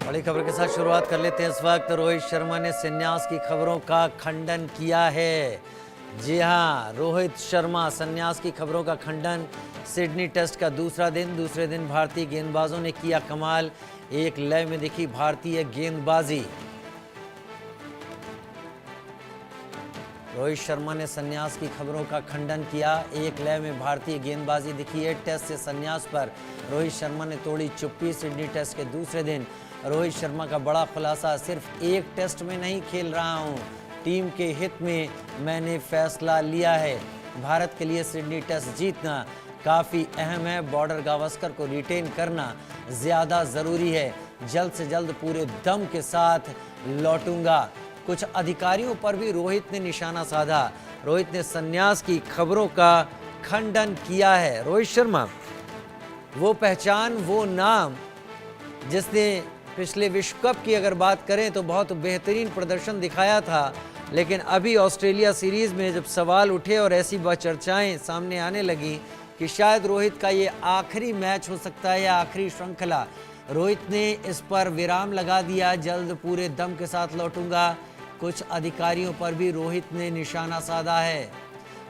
बड़ी खबर के साथ शुरुआत कर लेते हैं। इस वक्त रोहित शर्मा ने संन्यास की खबरों का खंडन किया है। जी हां, रोहित शर्मा संन्यास की खबरों का खंडन। सिडनी टेस्ट का दूसरे दिन भारतीय गेंदबाजों ने किया कमाल। एक लय में दिखी भारतीय गेंदबाजी। रोहित शर्मा ने संन्यास की खबरों का खंडन किया। एक लय में भारतीय गेंदबाजी दिखी है। टेस्ट से संन्यास पर रोहित शर्मा ने तोड़ी चुप्पी। सिडनी टेस्ट के दूसरे दिन रोहित शर्मा का बड़ा खुलासा, सिर्फ एक टेस्ट में नहीं खेल रहा हूं, टीम के हित में मैंने फैसला लिया है। भारत के लिए सिडनी टेस्ट जीतना काफ़ी अहम है। बॉर्डर गावस्कर को रिटेन करना ज़्यादा ज़रूरी है। जल्द से जल्द पूरे दम के साथ लौटूंगा। कुछ अधिकारियों पर भी रोहित ने निशाना साधा। रोहित ने संन्यास की खबरों का खंडन किया है। रोहित शर्मा वो पहचान, वो नाम जिसने पिछले विश्व कप की अगर बात करें तो बहुत बेहतरीन प्रदर्शन दिखाया था, लेकिन अभी ऑस्ट्रेलिया सीरीज़ में जब सवाल उठे और ऐसी चर्चाएं सामने आने लगी कि शायद रोहित का ये आखिरी मैच हो सकता है या आखिरी श्रृंखला, रोहित ने इस पर विराम लगा दिया। जल्द पूरे दम के साथ लौटूंगा। कुछ अधिकारियों पर भी रोहित ने निशाना साधा है।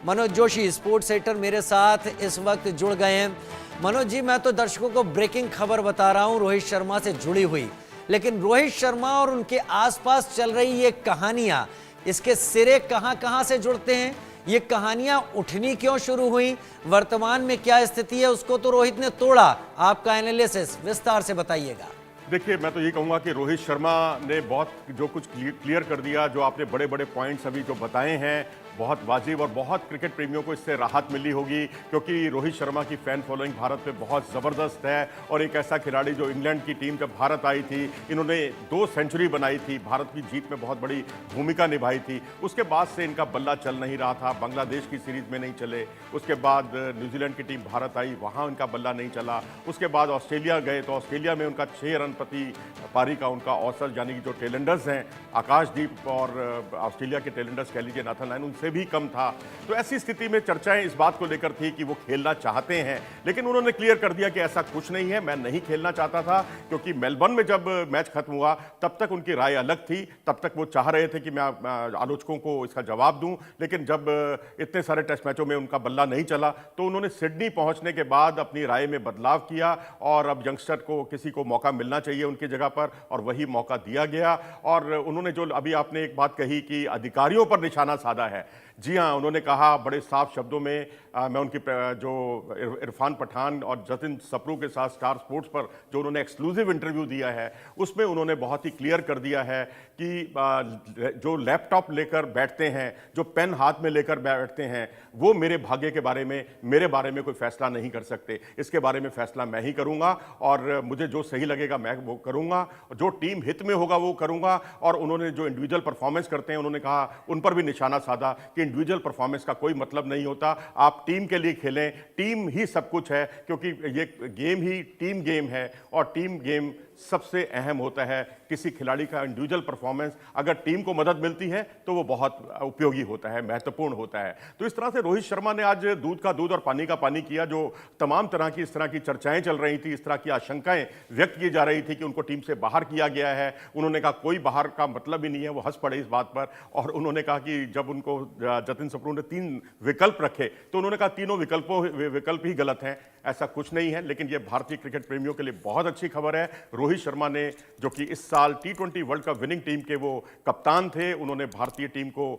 मनोज जोशी स्पोर्ट्स सेंटर मेरे साथ इस वक्त जुड़ गए हैं। मनोज जी, मैं तो दर्शकों को ब्रेकिंग खबर बता रहा हूं रोहित शर्मा से जुड़ी हुई, लेकिन रोहित शर्मा और उनके आसपास चल रही ये कहानियां, इसके सिरे कहां-कहां से जुड़ते हैं? ये कहानियां उठनी क्यों शुरू हुई? वर्तमान में क्या स्थिति है, उसको तो रोहित ने तोड़ा। आपका एनालिसिस विस्तार से बताइएगा। देखिए, मैं तो ये कहूँगा कि रोहित शर्मा ने बहुत जो कुछ क्लियर कर दिया। जो आपने बड़े बड़े पॉइंट्स अभी जो बताए हैं, बहुत वाजिब, और बहुत क्रिकेट प्रेमियों को इससे राहत मिली होगी, क्योंकि रोहित शर्मा की फ़ैन फॉलोइंग भारत में बहुत ज़बरदस्त है। और एक ऐसा खिलाड़ी जो इंग्लैंड की टीम जब भारत आई थी, इन्होंने 2 सेंचुरी बनाई थी, भारत की जीत में बहुत बड़ी भूमिका निभाई थी। उसके बाद से इनका बल्ला चल नहीं रहा था। बांग्लादेश की सीरीज़ में नहीं चले, उसके बाद न्यूजीलैंड की टीम भारत आई, वहाँ उनका बल्ला नहीं चला। उसके बाद ऑस्ट्रेलिया गए तो ऑस्ट्रेलिया में उनका 6 रन प्रति पारी का उनका औसत, यानी कि जो टेलेंडर्स हैं आकाशदीप और ऑस्ट्रेलिया के टेलेंडर्स कह लीजिए नाथन लायन, उनसे भी कम था। तो ऐसी स्थिति में चर्चाएं इस बात को लेकर थी कि वो खेलना चाहते हैं, लेकिन उन्होंने क्लियर कर दिया कि ऐसा कुछ नहीं है, मैं नहीं खेलना चाहता था। क्योंकि मेलबर्न में जब मैच खत्म हुआ तब तक उनकी राय अलग थी, तब तक वो चाह रहे थे कि मैं आलोचकों को इसका जवाब दूं। लेकिन जब इतने सारे टेस्ट मैचों में उनका बल्ला नहीं चला तो उन्होंने सिडनी पहुंचने के बाद अपनी राय में बदलाव किया, और अब यंगस्टर को किसी को मौका मिलना चाहिए उनकी जगह पर, और वही मौका दिया गया। और उन्होंने जो अभी आपने एक बात कही कि अधिकारियों पर निशाना साधा है, जी हाँ, उन्होंने कहा बड़े साफ शब्दों में। मैं उनकी जो इरफान पठान और जतिन सप्रू के साथ स्टार स्पोर्ट्स पर जो उन्होंने एक्सक्लूसिव इंटरव्यू दिया है, उसमें उन्होंने बहुत ही क्लियर कर दिया है कि जो लैपटॉप लेकर बैठते हैं, जो पेन हाथ में लेकर बैठते हैं, वो मेरे भाग्य के बारे में, मेरे बारे में कोई फैसला नहीं कर सकते। इसके बारे में फैसला मैं ही करूंगा, और मुझे जो सही लगेगा मैं वो करूंगा, जो टीम हित में होगा वो करूंगा। और उन्होंने जो इंडिविजुअल परफॉर्मेंस करते हैं, उन्होंने कहा, उन पर भी निशाना साधा कि इंडिविजुअल परफॉर्मेंस का कोई मतलब नहीं होता। आप टीम के लिए खेलें, टीम ही सब कुछ है, क्योंकि ये गेम ही टीम गेम है, और टीम गेम सबसे अहम होता है। किसी खिलाड़ी का इंडिविजुअल परफॉर्मेंस अगर टीम को मदद मिलती है तो वो बहुत उपयोगी होता है, महत्वपूर्ण होता है। तो इस तरह से रोहित शर्मा ने आज दूध का दूध और पानी का पानी किया। जो तमाम तरह की इस तरह की चर्चाएं चल रही थी, इस तरह की आशंकाएं व्यक्त की जा रही थी कि उनको टीम से बाहर किया गया है, उन्होंने कहा कोई बाहर का मतलब ही नहीं है। वो हंस पड़े इस बात पर, और उन्होंने कहा कि जब उनको जतिन सप्रू ने 3 विकल्प रखे तो उन्होंने कहा तीनों विकल्प ही गलत हैं, ऐसा कुछ नहीं है। लेकिन यह भारतीय क्रिकेट प्रेमियों के लिए बहुत अच्छी खबर है। रोहित शर्मा ने, जो कि इस साल T20 world cup winning team के वो कप्तान थे, उन्होंने भारतीय टीम को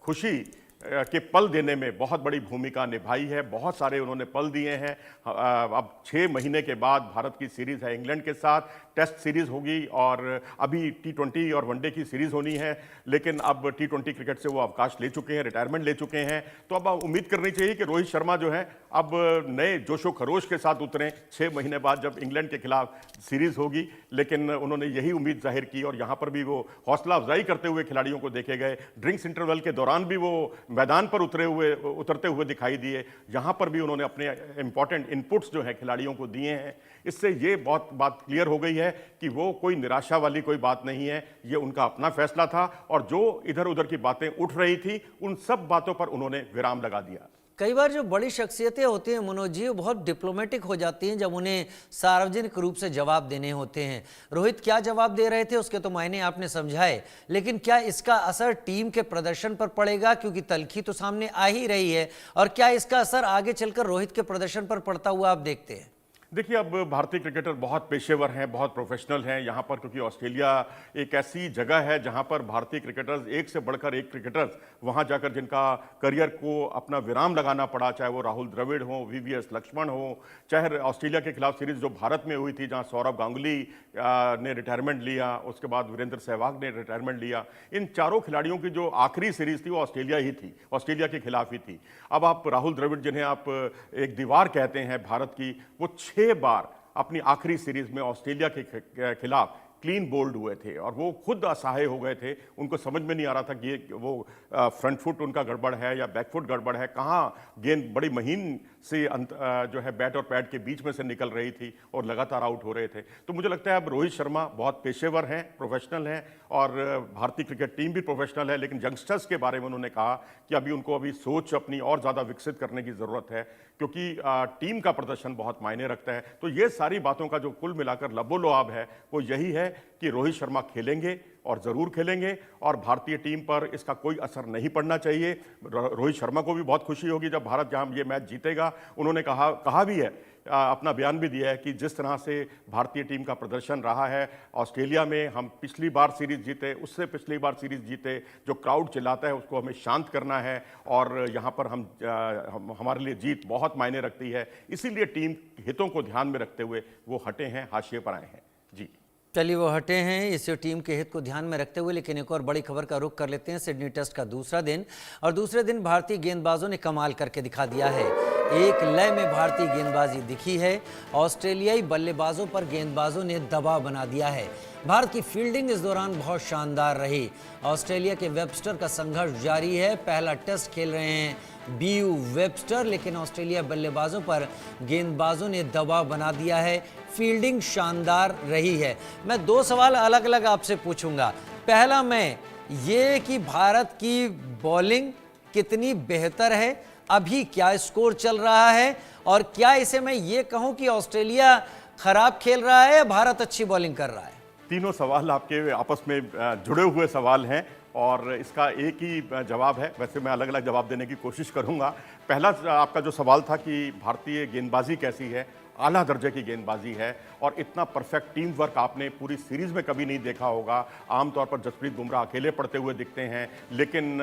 खुशी के पल देने में बहुत बड़ी भूमिका निभाई है। बहुत सारे उन्होंने पल दिए हैं। अब 6 महीने के बाद भारत की सीरीज़ है इंग्लैंड के साथ, टेस्ट सीरीज़ होगी, और अभी T20 और वनडे की सीरीज़ होनी है। लेकिन अब T20 क्रिकेट से वो अवकाश ले चुके हैं, रिटायरमेंट ले चुके हैं। तो अब उम्मीद करनी चाहिए कि रोहित शर्मा जो है अब नए जोशो खरोश के साथ उतरें 6 महीने बाद जब इंग्लैंड के खिलाफ सीरीज़ होगी। लेकिन उन्होंने यही उम्मीद जाहिर की, और यहाँ पर भी वो हौसला अफजाई करते हुए खिलाड़ियों को देखे गए। ड्रिंक्स इंटरवल के दौरान भी वो मैदान पर उतरते हुए दिखाई दिए। यहाँ पर भी उन्होंने अपने इंपॉर्टेंट इनपुट्स जो है खिलाड़ियों को दिए हैं। इससे ये बहुत बात क्लियर हो गई है कि वो कोई निराशा वाली कोई बात नहीं है, ये उनका अपना फैसला था, और जो इधर उधर की बातें उठ रही थी उन सब बातों पर उन्होंने विराम लगा दिया। कई बार जो बड़ी शख्सियतें होती हैं मनोज जी, वो बहुत डिप्लोमेटिक हो जाती हैं जब उन्हें सार्वजनिक रूप से जवाब देने होते हैं। रोहित क्या जवाब दे रहे थे उसके तो मायने आपने समझाए, लेकिन क्या इसका असर टीम के प्रदर्शन पर पड़ेगा, क्योंकि तलखी तो सामने आ ही रही है, और क्या इसका असर आगे चलकर रोहित के प्रदर्शन पर पड़ता हुआ आप देखते हैं? देखिए, अब भारतीय क्रिकेटर बहुत पेशेवर हैं, बहुत प्रोफेशनल हैं यहाँ पर, क्योंकि ऑस्ट्रेलिया एक ऐसी जगह है जहाँ पर भारतीय क्रिकेटर्स एक से बढ़कर एक क्रिकेटर्स वहाँ जाकर जिनका करियर को अपना विराम लगाना पड़ा, चाहे वो राहुल द्रविड़ हो, वीवीएस लक्ष्मण हो, चाहे ऑस्ट्रेलिया के खिलाफ सीरीज जो भारत में हुई थी जहाँ सौरभ गांगुली ने रिटायरमेंट लिया, उसके बाद वीरेंद्र सहवाग ने रिटायरमेंट लिया। इन चारों खिलाड़ियों की जो आखिरी सीरीज थी वो ऑस्ट्रेलिया ही थी, ऑस्ट्रेलिया के खिलाफ ही थी। अब आप राहुल द्रविड़, जिन्हें आप एक दीवार कहते हैं भारत की, वो 6 बार अपनी आखिरी सीरीज में ऑस्ट्रेलिया के खिलाफ क्लीन बोल्ड हुए थे और वो खुद असहाय हो गए थे। उनको समझ में नहीं आ रहा था कि वो फ्रंट फुट उनका गड़बड़ है या बैक फुट गड़बड़ है, कहाँ गेंद बड़ी महीन से जो है बैट और पैड के बीच में से निकल रही थी और लगातार आउट हो रहे थे। तो मुझे लगता है अब रोहित शर्मा बहुत पेशेवर हैं, प्रोफेशनल हैं, और भारतीय क्रिकेट टीम भी प्रोफेशनल है, लेकिन यंगस्टर्स के बारे में उन्होंने कहा कि अभी उनको सोच अपनी और ज़्यादा विकसित करने की ज़रूरत है, क्योंकि टीम का प्रदर्शन बहुत मायने रखता है। तो ये सारी बातों का जो कुल मिलाकर लबोलुआब है वो यही है कि रोहित शर्मा खेलेंगे और ज़रूर खेलेंगे, और भारतीय टीम पर इसका कोई असर नहीं पड़ना चाहिए। रोहित शर्मा को भी बहुत खुशी होगी जब भारत जहां ये मैच जीतेगा। उन्होंने कहा भी है, अपना बयान भी दिया है कि जिस तरह से भारतीय टीम का प्रदर्शन रहा है ऑस्ट्रेलिया में, हम पिछली बार सीरीज जीते, उससे पिछली बार सीरीज जीते, जो क्राउड चिल्लाता है उसको हमें शांत करना है, और यहाँ पर हमारे लिए जीत बहुत मायने रखती है। इसीलिए टीम हितों को ध्यान में रखते हुए वो हटे हैं, हाशिए पर आए हैं। जी चलिए, वो हटे हैं इस टीम के हित को ध्यान में रखते हुए, लेकिन एक और बड़ी खबर का रुख कर लेते हैं। सिडनी टेस्ट का दूसरा दिन, और दूसरे दिन भारतीय गेंदबाजों ने कमाल करके दिखा दिया है। एक लय में भारतीय गेंदबाजी दिखी है। ऑस्ट्रेलियाई बल्लेबाजों पर गेंदबाजों ने दबाव बना दिया है। भारत की फील्डिंग इस दौरान बहुत शानदार रही। ऑस्ट्रेलिया के वेबस्टर का संघर्ष जारी है। पहला टेस्ट खेल रहे हैं बीयू वेबस्टर, लेकिन ऑस्ट्रेलिया बल्लेबाजों पर गेंदबाजों ने दबाव बना दिया है। फील्डिंग शानदार रही है। मैं 2 सवाल अलग अलग आपसे पूछूंगा। पहला मैं ये कि भारत की बॉलिंग कितनी बेहतर है, अभी क्या स्कोर चल रहा है, और क्या इसे मैं ये कहूं कि ऑस्ट्रेलिया खराब खेल रहा है या भारत अच्छी बॉलिंग कर रहा है? तीनों सवाल आपके आपस में जुड़े हुए सवाल हैं और इसका एक ही जवाब है। वैसे मैं अलग अलग जवाब देने की कोशिश करूंगा। पहला आपका जो सवाल था कि भारतीय गेंदबाजी कैसी है, आला दर्जे की गेंदबाजी है, और इतना परफेक्ट टीम वर्क आपने पूरी सीरीज में कभी नहीं देखा होगा। आमतौर पर जसप्रीत बुमराह अकेले पड़ते हुए दिखते हैं, लेकिन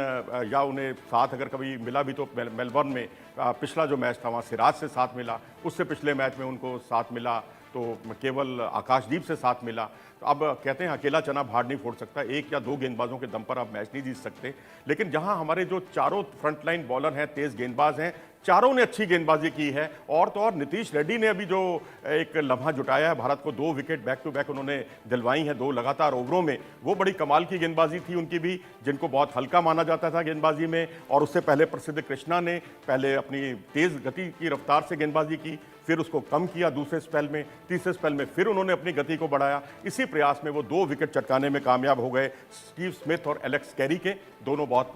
या उन्हें साथ अगर कभी मिला भी तो मेलबर्न में पिछला जो मैच था वहाँ सिराज से साथ मिला, उससे पिछले मैच में उनको साथ मिला तो केवल आकाशदीप से साथ मिला। तो अब कहते हैं अकेला चना भाड़ नहीं फोड़ सकता, 1 या 2 गेंदबाजों के दम पर आप मैच नहीं जीत सकते। लेकिन जहां हमारे जो चारों फ्रंटलाइन बॉलर हैं, तेज गेंदबाज हैं, चारों ने अच्छी गेंदबाजी की है। और तो और नीतीश रेड्डी ने अभी जो एक लम्हा जुटाया है, भारत को 2 विकेट बैक टू बैक उन्होंने दिलवाई हैं 2 लगातार ओवरों में, वो बड़ी कमाल की गेंदबाजी थी उनकी भी, जिनको बहुत हल्का माना जाता था गेंदबाजी में। और उससे पहले प्रसिद्ध कृष्णा ने पहले अपनी तेज गति की रफ्तार से गेंदबाजी की, फिर उसको कम किया दूसरे स्पेल में, तीसरे स्पेल में फिर उन्होंने अपनी गति को बढ़ाया। इसी प्रयास में वो 2 विकेट चटकाने में कामयाब हो गए। स्टीव स्मिथ और एलेक्स कैरी के, दोनों बहुत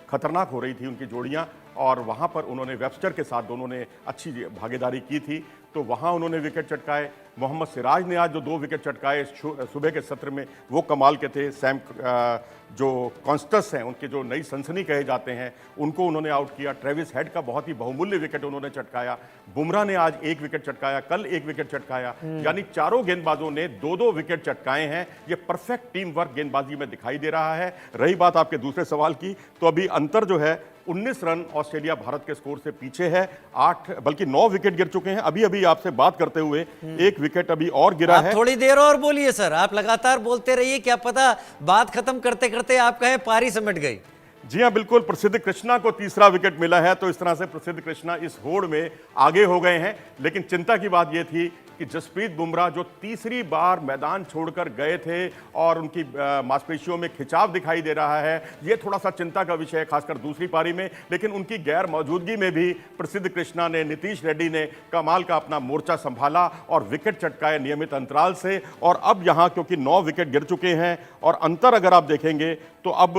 खतरनाक हो रही थी उनकी जोड़ियां, और वहां पर उन्होंने वेबस्टर के साथ दोनों ने अच्छी भागीदारी की थी, तो वहां उन्होंने विकेट चटकाए। मोहम्मद सिराज ने आज जो 2 विकेट चटकाए सुबह के सत्र में, वो कमाल के थे। सैम जो कॉन्स्टस हैं, उनके जो नई सनसनी कहे जाते हैं, उनको उन्होंने आउट किया। ट्रेविस हेड का बहुत ही बहुमूल्य विकेट उन्होंने चटकाया। बुमराह ने आज 1 विकेट चटकाया, कल 1 विकेट चटकाया। यानी चारों गेंदबाजों ने 2-2 विकेट चटकाए हैं। ये परफेक्ट टीम वर्क गेंदबाजी में दिखाई दे रहा है। रही बात आपके दूसरे सवाल की, तो अभी अंतर जो है 19 रन ऑस्ट्रेलिया भारत के स्कोर से पीछे है। 8 बल्कि 9 विकेट गिर चुके हैं। अभी अभी आपसे बात करते हुए 1 विकेट अभी और गिरा है। थोड़ी देर और बोलिए सर, आप लगातार बोलते रहिए, क्या पता बात खत्म करते करते आप कहे पारी समेट गई। जी हाँ, बिल्कुल। प्रसिद्ध कृष्णा को तीसरा विकेट मिला है, तो इस तरह से प्रसिद्ध कृष्णा इस होड़ में आगे हो गए हैं। लेकिन चिंता की बात यह थी कि जसप्रीत बुमराह जो तीसरी बार मैदान छोड़कर गए थे और उनकी मांसपेशियों में खिंचाव दिखाई दे रहा है, ये थोड़ा सा चिंता का विषय है, खासकर दूसरी पारी में। लेकिन उनकी गैर मौजूदगी में भी प्रसिद्ध कृष्णा ने, नीतीश रेड्डी ने कमाल का अपना मोर्चा संभाला और विकेट चटकाए नियमित अंतराल से। और अब यहाँ क्योंकि 9 विकेट गिर चुके हैं और अंतर अगर आप देखेंगे तो अब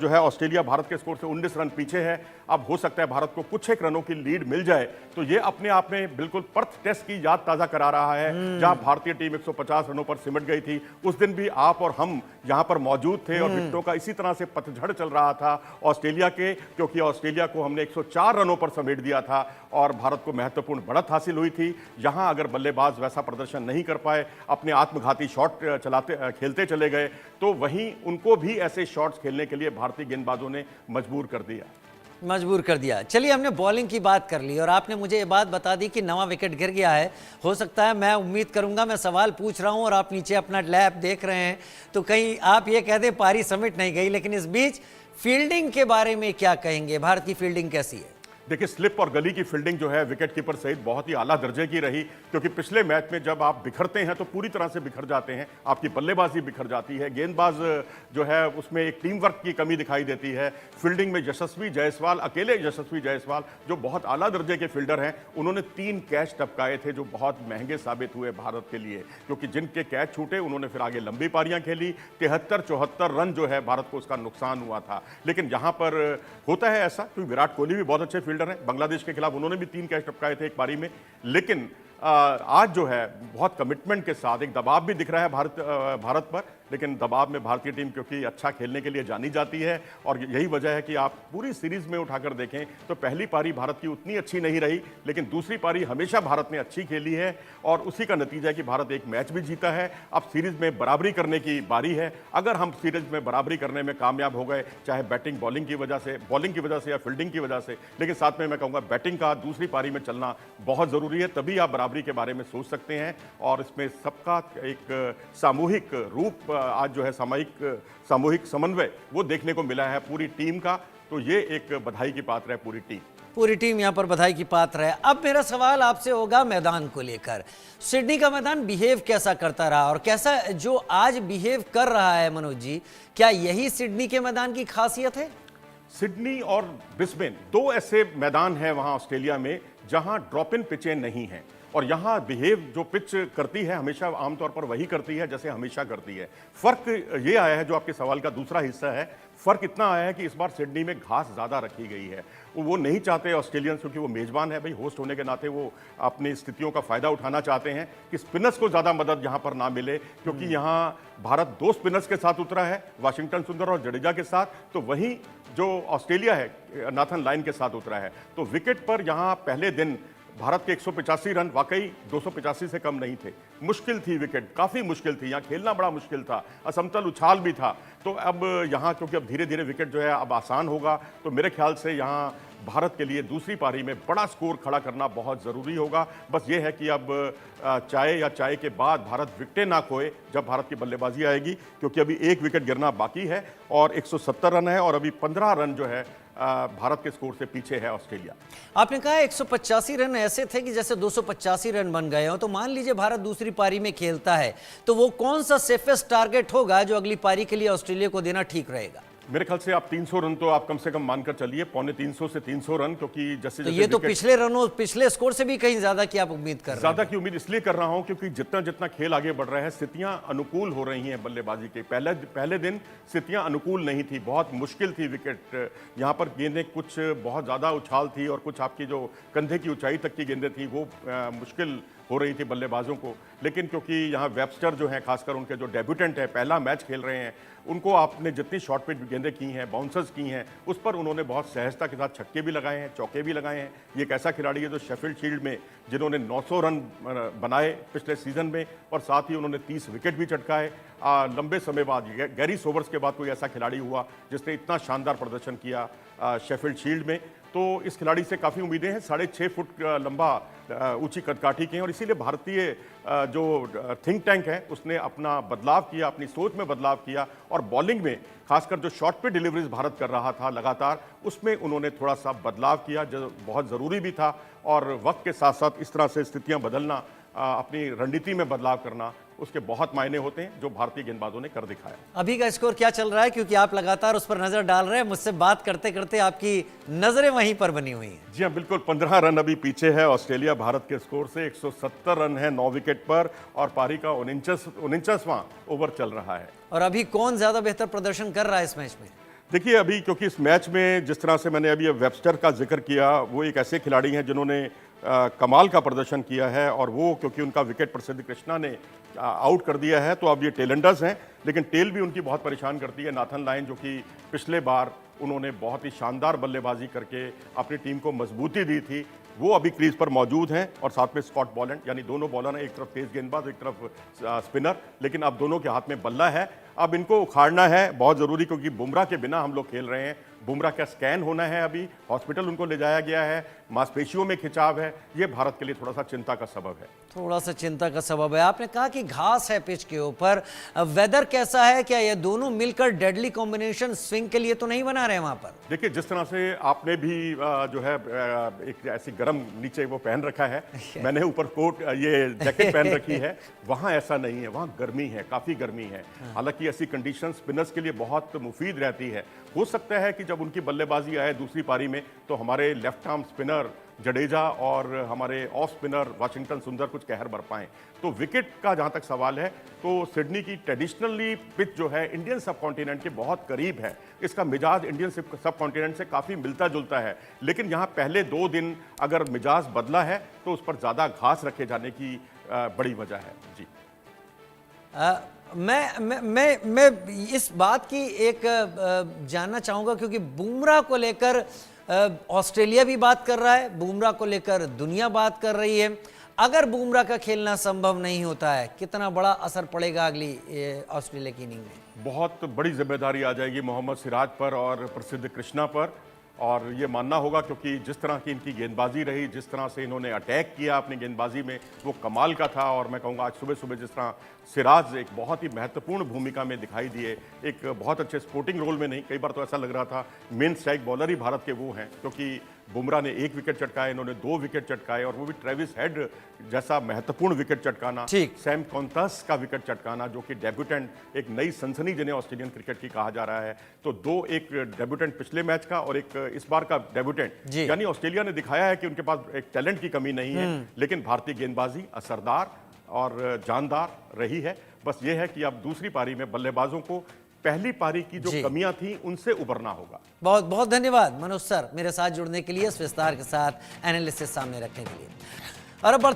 जो है ऑस्ट्रेलिया भारत के स्कोर से 19 रन पीछे है। अब हो सकता है भारत को कुछ एक रनों की लीड मिल जाए, तो ये अपने आप में बिल्कुल पर्थ टेस्ट की याद ताजा करा रहा है, जहां भारतीय टीम 150 रनों पर सिमट गई थी। उस दिन भी आप और हम यहां पर मौजूद थे और विकेटों का इसी तरह से पतझड़ चल रहा था ऑस्ट्रेलिया के, क्योंकि ऑस्ट्रेलिया को हमने 104 रनों पर समेट दिया था और भारत को महत्वपूर्ण बढ़त हासिल हुई थी। यहां अगर बल्लेबाज वैसा प्रदर्शन नहीं कर पाए, अपने आत्मघाती शॉट खेलते चले गए, तो वहीं उनको भी ऐसे शॉट्स खेलने के लिए भारतीय गेंदबाजों ने मजबूर कर दिया। चलिए, हमने बॉलिंग की बात कर ली और आपने मुझे ये बात बता दी कि नवा विकेट गिर गया है। हो सकता है, मैं उम्मीद करूंगा, मैं सवाल पूछ रहा हूं और आप नीचे अपना लैप देख रहे हैं, तो कहीं आप ये कह दें पारी समेट नहीं गई। लेकिन इस बीच फील्डिंग के बारे में क्या कहेंगे? भारत की फील्डिंग कैसी है? देखिए, स्लिप और गली की फील्डिंग जो है विकेट कीपर सहित बहुत ही आला दर्जे की रही, क्योंकि पिछले मैच में जब आप बिखरते हैं तो पूरी तरह से बिखर जाते हैं, आपकी बल्लेबाजी बिखर जाती है, गेंदबाज जो है उसमें एक टीम वर्क की कमी दिखाई देती है। फील्डिंग में यशस्वी जायसवाल, अकेले यशस्वी जायसवाल जो बहुत आला दर्जे के फील्डर हैं, उन्होंने 3 कैच टपकाए थे जो बहुत महंगे साबित हुए भारत के लिए, क्योंकि जिनके कैच छूटे उन्होंने फिर आगे लंबी पारियां खेली। 73-74 रन जो है भारत को उसका नुकसान हुआ था। लेकिन यहां पर होता है ऐसा, क्योंकि विराट कोहली भी बहुत अच्छे फील्डर हैं, बांग्लादेश के खिलाफ उन्होंने भी 3 कैच टपकाए थे एक पारी में। लेकिन आज जो है बहुत कमिटमेंट के साथ, एक दबाव भी दिख रहा है भारत पर, लेकिन दबाव में भारतीय टीम क्योंकि अच्छा खेलने के लिए जानी जाती है और यही वजह है कि आप पूरी सीरीज में उठाकर देखें तो पहली पारी भारत की उतनी अच्छी नहीं रही, लेकिन दूसरी पारी हमेशा भारत ने अच्छी खेली है और उसी का नतीजा है कि भारत एक मैच भी जीता है। अब सीरीज में बराबरी करने की बारी है। अगर हम सीरीज में बराबरी करने में कामयाब हो गए, चाहे बैटिंग बॉलिंग की वजह से या फील्डिंग की वजह से, लेकिन साथ में मैं कहूँगा बैटिंग का दूसरी पारी में चलना बहुत ज़रूरी है, तभी आप बराबरी के बारे में सोच सकते हैं। और इसमें सबका एक सामूहिक रूप आज जो है सामूहिक समन्वय वो देखने को मिला है पूरी टीम का, तो ये एक बधाई की पात्र है पूरी टीम यहाँ पर बधाई की पात्र है। अब मेरा सवाल आपसे होगा मैदान को लेकर। सिडनी का मैदान बिहेव कैसा करता रहा और कैसा जो आज बिहेव कर रहा है मनोज जी, क्या यही सिडनी के मैदान की खासियत है? सिडनी और ब्रिस्बेन 2 ऐसे मैदान हैं वहां ऑस्ट्रेलिया में जहां ड्रॉप इन पिचें नहीं हैं और यहाँ बिहेव जो पिच करती है हमेशा आमतौर पर वही करती है जैसे हमेशा करती है। फर्क ये आया है, जो आपके सवाल का दूसरा हिस्सा है, फर्क इतना आया है कि इस बार सिडनी में घास ज़्यादा रखी गई है। वो नहीं चाहते ऑस्ट्रेलियंस, क्योंकि वो मेजबान है भाई, होस्ट होने के नाते वो अपनी स्थितियों का फायदा उठाना चाहते हैं कि स्पिनर्स को ज़्यादा मदद यहाँ पर ना मिले, क्योंकि यहाँ भारत 2 स्पिनर्स के साथ उतरा है, वाशिंगटन सुंदर और जडेजा के साथ, तो वहीं जो ऑस्ट्रेलिया है नाथन लायन के साथ उतरा है। तो विकेट पर यहाँ पहले दिन भारत के 185 रन वाकई 285 से कम नहीं थे, मुश्किल थी विकेट, काफ़ी मुश्किल थी, यहाँ खेलना बड़ा मुश्किल था, असमतल उछाल भी था। तो अब यहाँ क्योंकि अब धीरे धीरे विकेट जो है अब आसान होगा, तो मेरे ख्याल से यहाँ भारत के लिए दूसरी पारी में बड़ा स्कोर खड़ा करना बहुत ज़रूरी होगा। बस ये है कि अब चाय के बाद भारत विकेटें ना खोए जब भारत की बल्लेबाजी आएगी, क्योंकि अभी 1 विकेट गिरना बाकी है और 170 रन है और अभी 15 रन जो है भारत के स्कोर से पीछे है ऑस्ट्रेलिया। आपने कहा 185 रन ऐसे थे कि जैसे 285 रन बन गए हो, तो मान लीजिए भारत दूसरी पारी में खेलता है, तो वो कौन सा सेफेस्ट टारगेट होगा जो अगली पारी के लिए ऑस्ट्रेलिया को देना ठीक रहेगा? मेरे ख्याल से आप 300 रन तो आप कम से कम मानकर चलिए, 250 से 300 रन, क्योंकि जैसे तो ये तो पिछले स्कोर से भी कहीं ज्यादा की आप उम्मीद कर रहे हैं? ज्यादा की उम्मीद इसलिए कर रहा हूं क्योंकि जितना जितना खेल आगे बढ़ रहा है, स्थितियां अनुकूल हो रही हैं बल्लेबाजी के। पहले दिन स्थितियां अनुकूल नहीं थी, बहुत मुश्किल थी विकेट, यहाँ पर गेंदें कुछ बहुत ज्यादा उछाल थी और कुछ आपकी जो कंधे की ऊंचाई तक की गेंदें थी वो मुश्किल हो रही थी बल्लेबाजों को। लेकिन क्योंकि यहाँ वेबस्टर जो हैं, खासकर उनके जो डेब्यूटेंट है, पहला मैच खेल रहे हैं, उनको आपने जितनी शॉर्ट पिच गेंदें की हैं, बाउंसर्स की हैं, उस पर उन्होंने बहुत सहजता के साथ छक्के भी लगाए हैं, चौके भी लगाए हैं। ये एक ऐसा खिलाड़ी है जो शेफील्ड शील्ड में जिन्होंने 900 रन बनाए पिछले सीजन में और साथ ही उन्होंने 30 विकेट भी चटकाए। लंबे समय बाद गैरी सोबर्स के बाद कोई ऐसा खिलाड़ी हुआ जिसने इतना शानदार प्रदर्शन किया शेफील्ड शील्ड में। तो इस खिलाड़ी से काफ़ी उम्मीदें हैं, 6.5 फुट लंबा ऊंची कदकाठी के हैं और इसीलिए भारतीय जो थिंक टैंक है उसने अपना बदलाव किया, अपनी सोच में बदलाव किया और बॉलिंग में खासकर जो शॉर्ट पे डिलीवरीज भारत कर रहा था लगातार, उसमें उन्होंने थोड़ा सा बदलाव किया जो बहुत ज़रूरी भी था। और वक्त के साथ साथ इस तरह से स्थितियां बदलना, अपनी रणनीति में बदलाव करना, उसके बहुत मायने होते हैं, जो भारतीय गेंदबाजों ने कर दिखाया। अभी का स्कोर क्या चल रहा है, क्योंकि आप लगातार उस पर नजर डाल रहे हैं, मुझसे बात करते करते आपकी नजरें वहीं पर बनी हुई हैं। जी हाँ, बिल्कुल 15 रन अभी पीछे है ऑस्ट्रेलिया भारत के स्कोर से। 170 रन है 9 विकेट पर और पारी का 49वां ओवर चल रहा है। और अभी कौन ज्यादा बेहतर प्रदर्शन कर रहा है इस मैच में? देखिए अभी क्योंकि इस मैच में जिस तरह से मैंने अभी वेबस्टर का जिक्र किया, वो एक ऐसे खिलाड़ी हैं जिन्होंने कमाल का प्रदर्शन किया है, और वो क्योंकि उनका विकेट प्रसिद्ध कृष्णा ने आउट कर दिया है, तो अब ये टेलेंडर्स हैं, लेकिन टेल भी उनकी बहुत परेशान करती है। नाथन लायन जो कि पिछले बार उन्होंने बहुत ही शानदार बल्लेबाजी करके अपनी टीम को मजबूती दी थी, वो अभी क्रीज पर मौजूद हैं, और साथ में स्कॉट बॉलैंड, यानी दोनों बॉलर हैं, एक तरफ तेज गेंदबाज, एक तरफ स्पिनर, लेकिन अब दोनों के हाथ में बल्ला है। अब इनको उखाड़ना है बहुत ज़रूरी, क्योंकि बुमराह के बिना हम लोग खेल रहे हैं। बुमराह का स्कैन होना है, अभी हॉस्पिटल उनको ले जाया गया है, मांसपेशियों में खिंचाव है, ये भारत के लिए थोड़ा सा चिंता का सबब है। थोड़ा सा चिंता का सबब है। आपने कहा कि घास है पिच के ऊपर, वेदर कैसा है? क्या ये दोनों मिलकर डेडली कॉम्बिनेशन स्विंग के लिए तो नहीं बना रहे वहां पर? देखिए जिस तरह से आपने भी जो है एक ऐसी गर्म नीचे वो पहन रखा है, मैंने ऊपर कोट ये जैकेट पहन रखी है, वहाँ ऐसा नहीं है, वहाँ गर्मी है, काफ़ी गर्मी है। हालांकि ऐसी कंडीशन स्पिनर्स के लिए बहुत मुफीद रहती है। हो सकता है कि जब उनकी बल्लेबाजी आए दूसरी पारी में, तो हमारे लेफ्ट आर्म स्पिनर जडेजा और हमारे ऑफ स्पिनर वाशिंगटन सुंदर कुछ कहर बर पाएं। तो विकेट का जहां तक सवाल है, तो सिडनी की ट्रेडिशनली पिच जो है इंडियन सब कॉन्टिनेंट के बहुत करीब है। इसका मिजाज इंडियन सब कॉन्टिनेंट से काफ़ी मिलता जुलता है, लेकिन यहाँ पहले 2 दिन अगर मिजाज बदला है, तो उस पर ज़्यादा घास रखे जाने की बड़ी वजह है। जी मैं इस बात की एक जानना चाहूंगा, क्योंकि बुमराह को लेकर ऑस्ट्रेलिया भी बात कर रहा है, बुमराह को लेकर दुनिया बात कर रही है। अगर बुमराह का खेलना संभव नहीं होता है, कितना बड़ा असर पड़ेगा अगली ऑस्ट्रेलिया की इनिंग में? बहुत बड़ी जिम्मेदारी आ जाएगी मोहम्मद सिराज पर और प्रसिद्ध कृष्णा पर, और ये मानना होगा, क्योंकि जिस तरह की इनकी गेंदबाजी रही, जिस तरह से इन्होंने अटैक किया अपनी गेंदबाजी में, वो कमाल का था। और मैं कहूँगा आज सुबह सुबह जिस तरह सिराज एक बहुत ही महत्वपूर्ण भूमिका में दिखाई दिए, एक बहुत अच्छे स्पोर्टिंग रोल में नहीं, कई बार तो ऐसा लग रहा था मेन स्ट्राइक बॉलर ही भारत के वो हैं, क्योंकि बुमराह ने 1 विकेट चटकाए, इन्होंने 2 विकेट चटकाए, और वो भी ट्रेविस हेड जैसा महत्वपूर्ण विकेट चटकाना, सैम कॉन्टस का विकेट चटकाना, जो कि डेब्यूटेंट, एक नई सनसनी जिन्हें ऑस्ट्रेलियन क्रिकेट की कहा जा रहा है। तो 2, एक डेब्यूटेंट पिछले मैच का और एक इस बार का डेब्यूटेंट, यानी ऑस्ट्रेलिया ने दिखाया है कि उनके पास एक टैलेंट की कमी नहीं है, लेकिन भारतीय गेंदबाजी असरदार और जानदार रही है। बस ये है कि अब दूसरी पारी में बल्लेबाजों को पहली पारी की जो कमियां थी उनसे उबरना होगा। बहुत बहुत धन्यवाद मनोज सर, मेरे साथ जुड़ने के लिए, इस विस्तार के साथ एनालिसिस सामने रखने के लिए। और अब बढ़ते